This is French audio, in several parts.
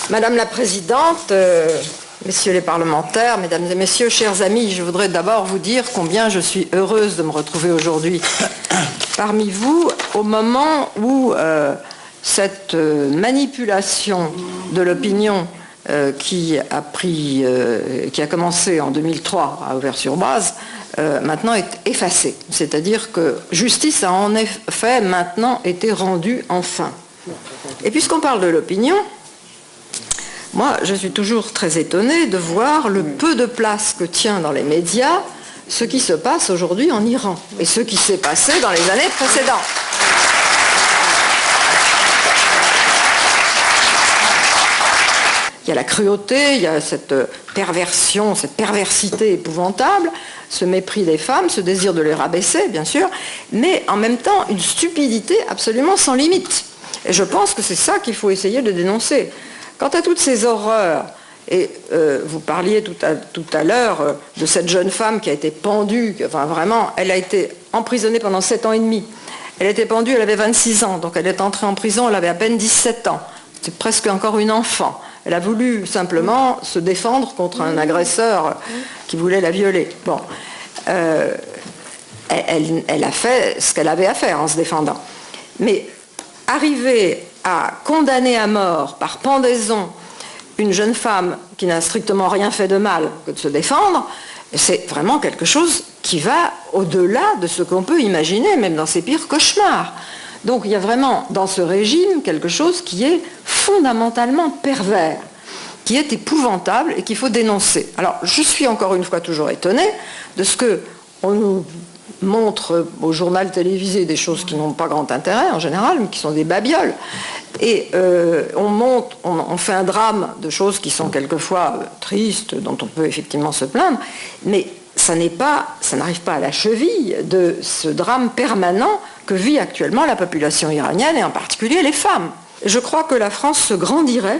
Madame la Présidente, Messieurs les parlementaires, Mesdames et Messieurs, chers amis, je voudrais d'abord vous dire combien je suis heureuse de me retrouver aujourd'hui parmi vous au moment où cette manipulation de l'opinion qui a commencé en 2003 à Auvers-sur-Oise, maintenant est effacée. C'est-à-dire que justice a en effet maintenant été rendue enfin. Et puisqu'on parle de l'opinion, moi je suis toujours très étonnée de voir le peu de place que tient dans les médias ce qui se passe aujourd'hui en Iran et ce qui s'est passé dans les années précédentes. Il y a la cruauté, il y a cette perversion, cette perversité épouvantable, ce mépris des femmes, ce désir de les rabaisser, bien sûr, mais en même temps une stupidité absolument sans limite. Et je pense que c'est ça qu'il faut essayer de dénoncer. Quant à toutes ces horreurs, et vous parliez tout à l'heure de cette jeune femme qui a été pendue, enfin vraiment, elle a été emprisonnée pendant 7 ans et demi. Elle a été pendue, elle avait 26 ans, donc elle est entrée en prison, elle avait à peine 17 ans. C'est presque encore une enfant. Elle a voulu simplement se défendre contre un agresseur qui voulait la violer. Bon, elle a fait ce qu'elle avait à faire en se défendant. Mais arriver à condamner à mort par pendaison une jeune femme qui n'a strictement rien fait de mal que de se défendre, c'est vraiment quelque chose qui va au-delà de ce qu'on peut imaginer, même dans ses pires cauchemars. Donc il y a vraiment dans ce régime quelque chose qui est fondamentalement pervers, qui est épouvantable et qu'il faut dénoncer. Alors je suis encore une fois toujours étonnée de ce qu'on nous montre au journal télévisé des choses qui n'ont pas grand intérêt en général, mais qui sont des babioles. Et on fait un drame de choses qui sont quelquefois tristes, dont on peut effectivement se plaindre, mais ça n'arrive pas à la cheville de ce drame permanent que vit actuellement la population iranienne et en particulier les femmes. Je crois que la France se grandirait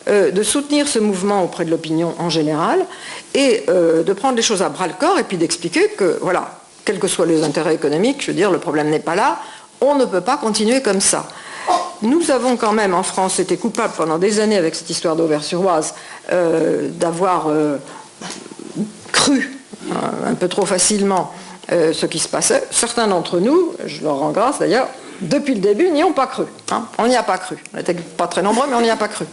de soutenir ce mouvement auprès de l'opinion en général et de prendre les choses à bras-le-corps et puis d'expliquer que, voilà, quels que soient les intérêts économiques, je veux dire, le problème n'est pas là, on ne peut pas continuer comme ça. Nous avons quand même en France été coupables pendant des années avec cette histoire d'Auvers-sur-Oise d'avoir cru un peu trop facilement ce qui se passait. Certains d'entre nous, je leur rends grâce d'ailleurs, depuis le début, n'y ont pas cru. Hein. On n'y a pas cru. On n'était pas très nombreux, mais on n'y a pas cru.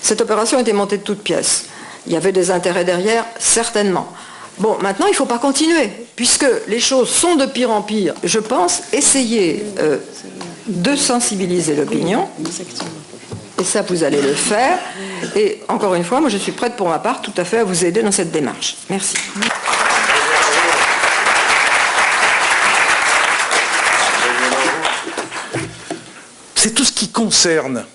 Cette opération était montée de toutes pièces. Il y avait des intérêts derrière, certainement. Bon, maintenant, il ne faut pas continuer, puisque les choses sont de pire en pire. Je pense essayer de sensibiliser l'opinion, et ça, vous allez le faire. Et encore une fois, moi, je suis prête pour ma part tout à fait à vous aider dans cette démarche. Merci. C'est tout ce qui concerne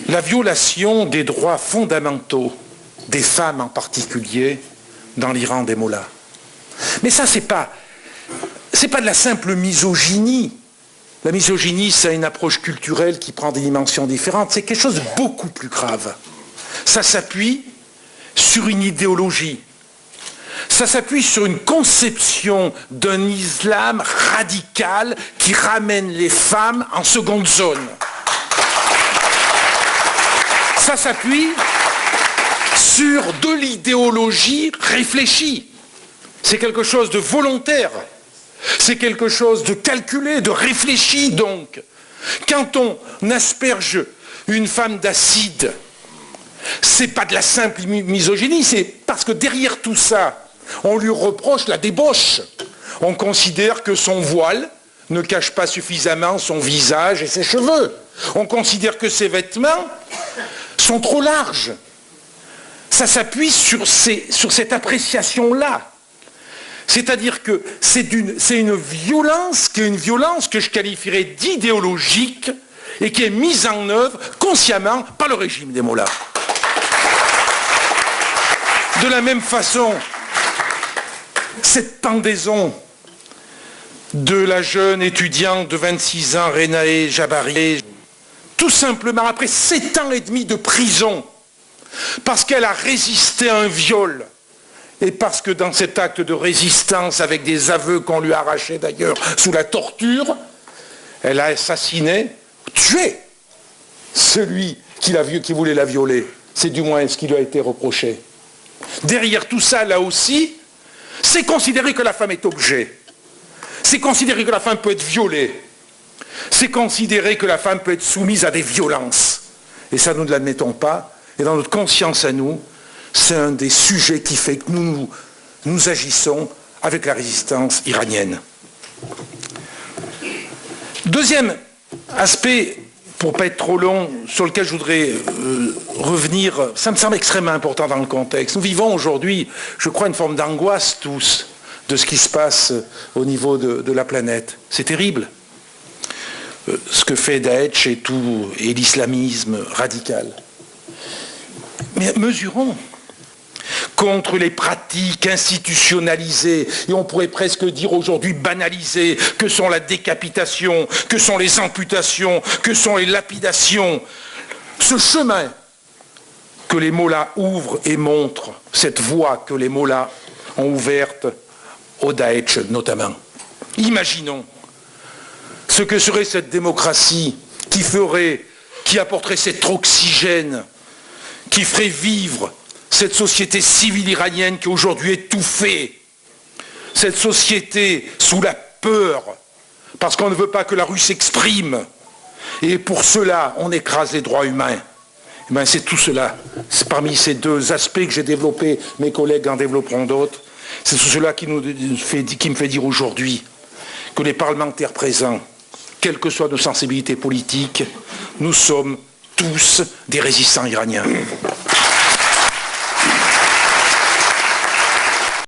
la violation des droits fondamentaux des femmes en particulier dans l'Iran des mollahs. Mais ça, c'est pas de la simple misogynie. La misogynie, c'est une approche culturelle qui prend des dimensions différentes. C'est quelque chose de beaucoup plus grave. Ça s'appuie sur une idéologie. Ça s'appuie sur une conception d'un islam radical qui ramène les femmes en seconde zone. Ça s'appuie sur de l'idéologie réfléchie. C'est quelque chose de volontaire. C'est quelque chose de calculé, de réfléchi donc. Quand on asperge une femme d'acide, c'est pas de la simple misogynie, c'est parce que derrière tout ça, on lui reproche la débauche. On considère que son voile ne cache pas suffisamment son visage et ses cheveux. On considère que ses vêtements sont trop larges. Ça s'appuie sur cette appréciation-là. C'est-à-dire que c'est une violence que je qualifierais d'idéologique et qui est mise en œuvre consciemment par le régime des mollahs. De la même façon, cette pendaison de la jeune étudiante de 26 ans, Renae Jabari, tout simplement après 7 ans et demi de prison, parce qu'elle a résisté à un viol et parce que dans cet acte de résistance, avec des aveux qu'on lui a arrachés d'ailleurs sous la torture, elle a assassiné, tué celui qui voulait la violer. C'est du moins ce qui lui a été reproché. Derrière tout ça, là aussi, c'est considérer que la femme est objet. C'est considérer que la femme peut être violée. C'est considérer que la femme peut être soumise à des violences. Et ça, nous ne l'admettons pas. Et dans notre conscience à nous, c'est un des sujets qui fait que nous agissons avec la résistance iranienne. Deuxième aspect, pour ne pas être trop long, sur lequel je voudrais revenir, ça me semble extrêmement important dans le contexte. Nous vivons aujourd'hui, je crois, une forme d'angoisse tous de ce qui se passe au niveau de la planète. C'est terrible. Ce que fait Daesh et l'islamisme radical. Mais mesurons contre les pratiques institutionnalisées, et on pourrait presque dire aujourd'hui banalisées, que sont la décapitation, que sont les amputations, que sont les lapidations. Ce chemin que les mollahs ouvrent et montrent, cette voie que les mollahs ont ouverte au Daesh notamment. Imaginons ce que serait cette démocratie qui apporterait cet oxygène, qui ferait vivre cette société civile iranienne qui est aujourd'hui étouffée, cette société sous la peur, parce qu'on ne veut pas que la rue s'exprime, et pour cela on écrase les droits humains. Eh bien, c'est tout cela, c'est parmi ces deux aspects que j'ai développés, mes collègues en développeront d'autres, c'est tout cela qui me fait dire aujourd'hui que les parlementaires présents, quelles que soient nos sensibilités politiques, nous sommes tous des résistants iraniens.